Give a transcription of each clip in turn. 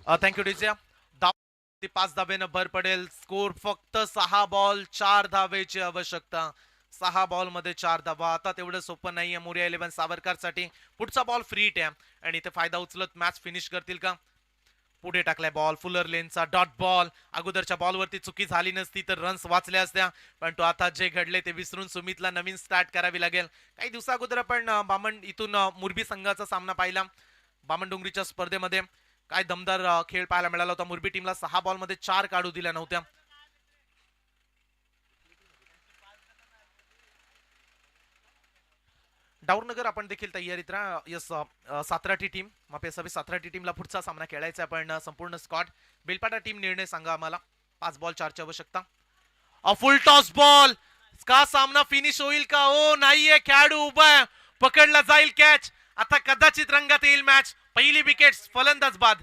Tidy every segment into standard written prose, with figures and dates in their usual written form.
Thank you DJ. 5 धावेनं भर पडेल. Score फक्त 6 बॉल 4 धावेची आवश्यकता. 6 बॉल मध्ये 4 धावा. आता तेवढं सोपं नाहीये मोरिया 11 सावरकरसाठी. पुढचा बॉल फ्री आहे आणि ते फायदा उचलत मॅच फिनिश करतील का? पुढे टाकलाय बॉल फुलर लेनचा डॉट बॉल. अगोदरच्या बॉलवरती चुकी झाली नसती तर रन्स वाचल्या असत्या, पण तो आता जे घडले ते विसरून सुमितला नवीन स्टार्ट करावी लागेल. काही दिवसा अगोदर आपण बामण इथून मुरबी संघाचा सामना पाहिला. बामणडोंगरीच्या स्पर्धेमध्ये काय दमदार खेळ पाहायला मिळाला होता. मुरबी टीमला 6 बॉल मध्ये 4 काढू दिल्या नव्हत्या. डाऊरनगर आपण देखील तयारीत राहा. यस, सातराटी टीम माफी असावी. सातराटी टीमला पुढचा सामना खेळायचा आहे. पण संपूर्ण स्कॉट बेलपाटा टीम निर्णय सांगा आम्हाला. 5 बॉल 4 ची आवश्यकता. फुल टॉस बॉल का सामना फिनिश होईल का? ओ नाहीये, खेळाडू उभा आहे, पकडला जाईल कॅच. आता कदाचित रंगात येईल मॅच. पहिली विकेट फलंदाज बाद.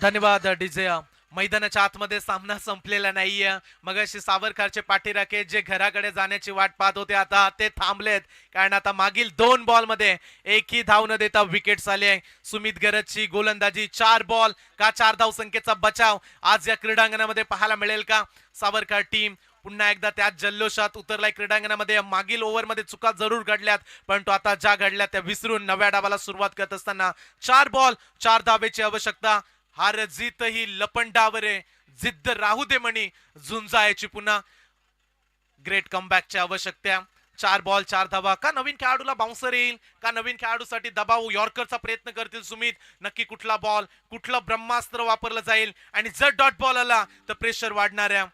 धन्यवाद डीजे. मैदानाच्या आतमध्ये सामना संपलेला नाहीये. मगाशी सावरकरचे पाठीराखे जे घराकडे जाण्याची वाट पाहत होते आता ते थांबलेत, कारण आता मागील 2 बॉल मध्ये एकही धाव न देता विकेट्स आले. सुमित गरजची गोलंदाजी. 4 बॉल का 4 धाव संख्येचा बचाव आज या क्रीडांगणामध्ये पाहायला मिळेल का? सावरकर टीम पुन्हा एकदा त्याच जल्लोषात उतरलाय क्रीडांगणामध्ये. मागील ओव्हरमध्ये चुका जरूर घडल्यात, पण तो आता ज्या घडल्या त्या विसरून नव्या डावाला सुरुवात करत असताना 4 बॉल 4 धावेची आवश्यकता. हार जीत ही लपंडावर आहे, जिद्द राहू दे म्हणी झुंजायची पुन्हा. ग्रेट कमबॅकची आवश्यकता. 4 बॉल 4 धावा. का नवीन खेळाडूला बाउन्सर येईल का? नवीन खेळाडूसाठी दबाव यॉर्करचा प्रयत्न करतील सुमित. नक्की कुठला बॉल, कुठलं ब्रह्मास्त्र वापरलं जाईल? आणि जर डॉट बॉल आला तर प्रेशर वाढणाऱ्या.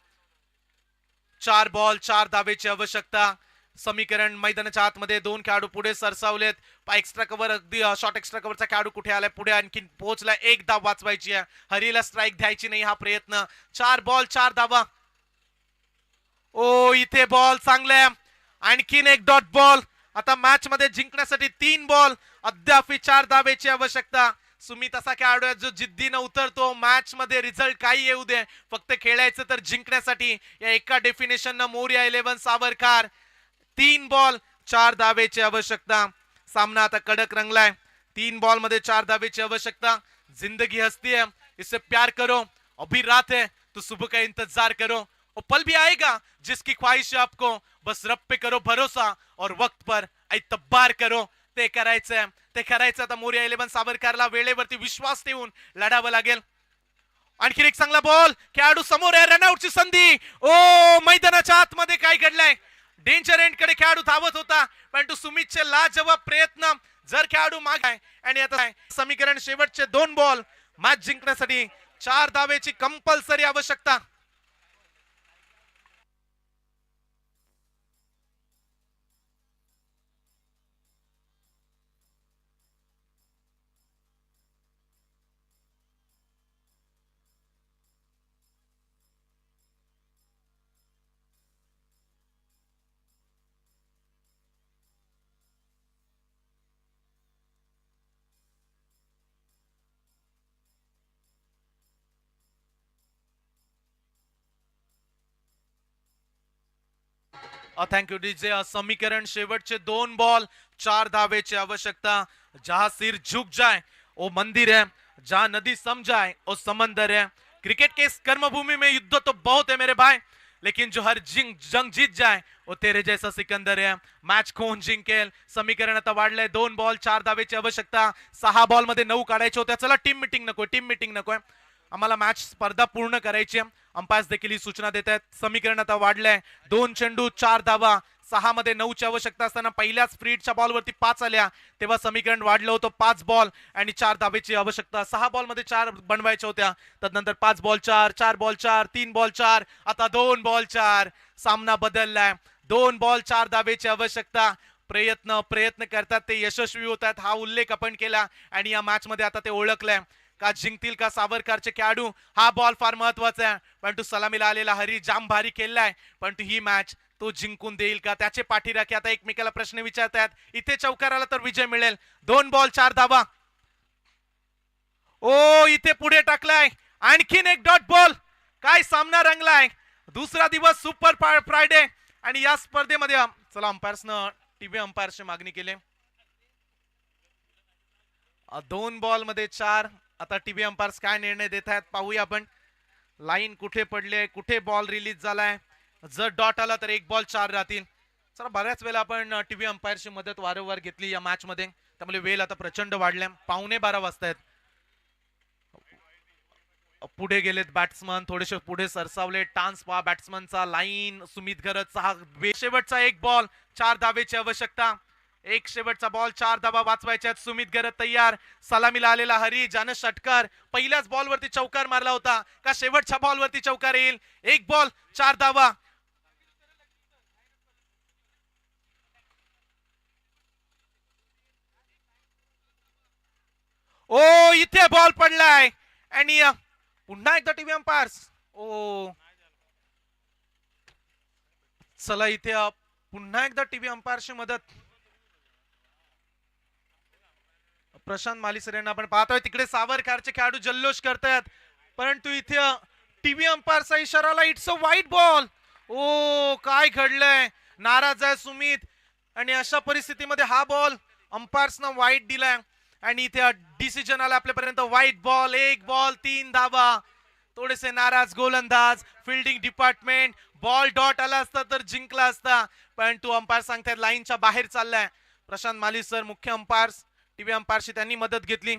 4 बॉल 4 धावेची आवश्यकता. समीकरण मैदानाच्या आतमध्ये 2 खेळाडू पुढे सरसावलेत. एक्स्ट्रा कव्हर, अगदी शॉर्ट एक्स्ट्रा कव्हरचा खेळाडू कुठे आलाय? पुढे आणखी पोहोचलाय. एक धाव वाचवायची आहे. हरीला स्ट्राईक द्यायची नाही हा प्रयत्न. 4 बॉल 4 धावा. ओ इथे बॉल चांगले. आणखीन एक डॉट बॉल. आता मॅच मध्ये जिंकण्यासाठी 3 बॉल अद्याप 4 धावेची आवश्यकता. सुमित असा खेळाडू आहे जो जिद्दीनं उतरतो. मॅच मध्ये रिझल्ट काही येऊ दे, फक्त खेळायचं तर जिंकण्यासाठी. या एका डेफिनेशन न मोरिया 11 सावरकर. 3 बॉल 4 धावेची आवश्यकता. सामना आता कडक रंगलाय. 3 बॉल मध्ये 4 धावेची आवश्यकता. जिंदगी हस्ती है, इससे प्यार करो. अभी रात है तो सुबह का इंतजार करो. वो पल भी आएगा जिसकी ख्वाहिश है आपको. बस रब पे करो भरोसा और वक्त पर ऐतबार करो. ते करायचंय, ते करायचं. आता मोरिया 11 सावरकरला वेळेवरती विश्वास ठेवून लढावं लागेल. आणखी एक चांगला बॉल. खेळाडू समोर आहे. रनआउटची संधी. ओ मैदानाच्या आतमध्ये काय घडलंय? डेंजर एंड कडे खेळाडू धावत होता, परंतु सुमितचे लाजवाब प्रयत्न. जर खेळाडू माग आहे आणि आता समीकरण शेवटचे 2 बॉल मॅच जिंकण्यासाठी 4 धावेची कंपल्सरी आवश्यकता. Thank you DJ. समीकरण शेवटचे 2 बॉल 4 धावेची आवश्यकता. जहां सिर झुक जाए वो मंदिर है, जहां नदी सम जाए वो समंदर है. क्रिकेट के इस कर्मभूमि में युद्ध तो बहुत है मेरे भाई, लेकिन जो हर जंग जीत जाए वो तेरे जैसा सिकंदर है. मॅच कोण जिंकेल? समीकरण आता वाढलंय. 2 बॉल 4 धावेची आवश्यकता. 6 बॉल मध्ये 9 काढायचे होत्या. चला टीम मिटिंग नकोय, टीम मिटिंग नकोय. आम्हाला मॅच स्पर्धा पूर्ण करायची आहे. अंपायर्स देखील ही सूचना देत आहेत. समीकरण आता वाढलंय. 2 चेंडू 4 धावा. 6 मध्ये 9 ची आवश्यकता असताना पहिल्याच फ्रीडच्या बॉलवरती 5 आल्या, तेव्हा समीकरण वाढलं होतं. 5 बॉल आणि 4 धावेची आवश्यकता. 6 बॉल मध्ये 4 बनवायच्या होत्या. त्यानंतर 5 बॉल 4, 4 बॉल 4, 3 बॉल 4, आता 2 बॉल 4. सामना बदललाय. 2 बॉल 4 धावेची आवश्यकता. प्रयत्न प्रयत्न करतात ते यशस्वी होतात, हा उल्लेख आपण केला. आणि या मॅच मध्ये आता ते ओळखलंय का जिंकतील का सावरकरचे खेळाडू. हा बॉल फार महत्वाचा आहे, परंतु सलामीला आलेला हरी जाम भारी खेळलाय, परंतु ही मॅच तो जिंकून देईल का? त्याचे पाठीराखे आता एकमेकाला प्रश्न विचारतात. इथे चौकार आला तर विजय मिळेल. 2 बॉल 4 धावा. ओ इथे पुढे टाकलाय, आणखीन एक डॉट बॉल. काय सामना रंगलाय. दुसरा दिवस सुपर फ्रायडे आणि या स्पर्धेमध्ये चला अंपायर्सनं टीव्ही अंपायरची मागणी केली. 2 बॉल मध्ये 4. आता टीव्ही अंपायर्स काय निर्णय देत आहेत पाहूया आपण. लाईन कुठे पडले, कुठे बॉल रिलीज झालाय. जर डॉट आला तर 1 बॉल 4 राहतील. चला बऱ्याच वेळा आपण टीव्ही अंपायरची मदत वारंवार घेतली या मॅच मध्ये, त्यामुळे वेळ आता प्रचंड वाढल्या. 11:15 वाजतायत. पुढे गेलेत बॅट्समन, थोडेसे पुढे सरसावले. टान्स पहा बॅट्समनचा. लाईन सुमित गरजचा हा शेवटचा 1 बॉल 4 धावेची आवश्यकता. एक शेवटचा बॉल 4 धावा वाचवायच्या. सुमित गरज तयार. सलामीला आलेला हरी जानस षटकार. पहिल्याच बॉल वरती चौकार मारला होता का शेवटच्या बॉल वरती चौकार येईल? 1 बॉल 4 धावा. ओ इथे बॉल पडलाय आणि पुन्हा एकदा टीव्ही अंपायर्स. ओ चला इथे पुन्हा एकदा टीव्ही अंपायरची मदत. प्रशांत मालिसर यांना आपण पाहतोय. तिकडे सावरकरचे खेळाडू जल्लोष करतायत, परंतु इथे टीव्ही अंपायरचा इशाराला इट्स अ वाईट बॉल. ओ काय घडलंय. नाराज आहे सुमित आणि अशा परिस्थितीमध्ये हा बॉल अंपायर्सनं वाईट दिलाय आणि इथे डिसिजन आला आपल्यापर्यंत. वाईट बॉल 1 बॉल 3 धावा. थोडेसे नाराज गोलंदाज, फिल्डिंग डिपार्टमेंट. बॉल डॉट आला असता तर जिंकला असता, परंतु अंपायर सांगतायत लाईनच्या बाहेर चाललाय. प्रशांत मालिसर मुख्य अंपायर्स टीव्ही अंपायरशी त्यांनी मदत घेतली.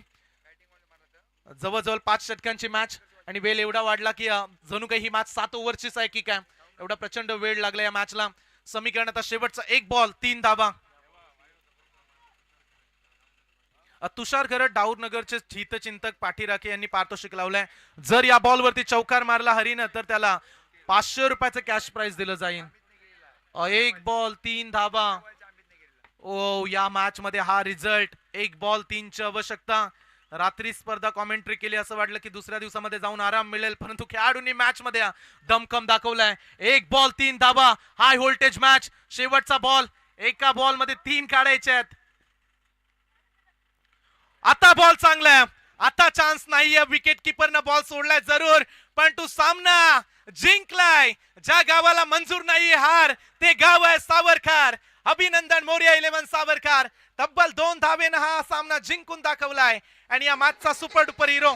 जवळजवळ 5 षटकांची मॅच आणि वेळ एवढा वाढला की जणू काही ही मॅच 7 ओव्हरचीच आहे की काय, एवढा प्रचंड वेळ लागला या मॅचला. समीकरण आता शेवटचा 1 बॉल 3 धावा. तुषार खरड डाऊरनगरचे हितचिंतक पाठीराखे यांनी पारितोषिक लावलंय. जर या बॉल वरती चौकार मारला हरीनं तर त्याला 500 रुपयाचं कॅश प्राइज दिलं जाईल. 1 बॉल 3 धावा. ओ या मॅच मध्ये हा रिझल्ट. 1 बॉल 3 ची आवश्यकता. रात्री स्पर्धा कॉमेंट्री केली, असं वाटलं की दुसऱ्या दिवसामध्ये जाऊन आराम मिळेल, परंतु खेळाडूंनी मॅच मध्ये दमखम दाखवलाय. 1 बॉल 3 धावा. High voltage match. शेवटचा बॉल. एका बॉल मध्ये 3 काढायचे आहेत. आता बॉल चांगला. आता चान्स नाहीये. विकेट किपरनं बॉल सोडलाय जरूर, पण तू सामना जिंकलाय. ज्या गावाला मंजूर नाहीये हार ते गाव आहे सावरकर. अभिनंदन मोरिया 11 सावरकर. तब्बल 2 धावेनं हा सामना जिंकून दाखवलाय आणि या मॅचचा सुपर डुपर हिरो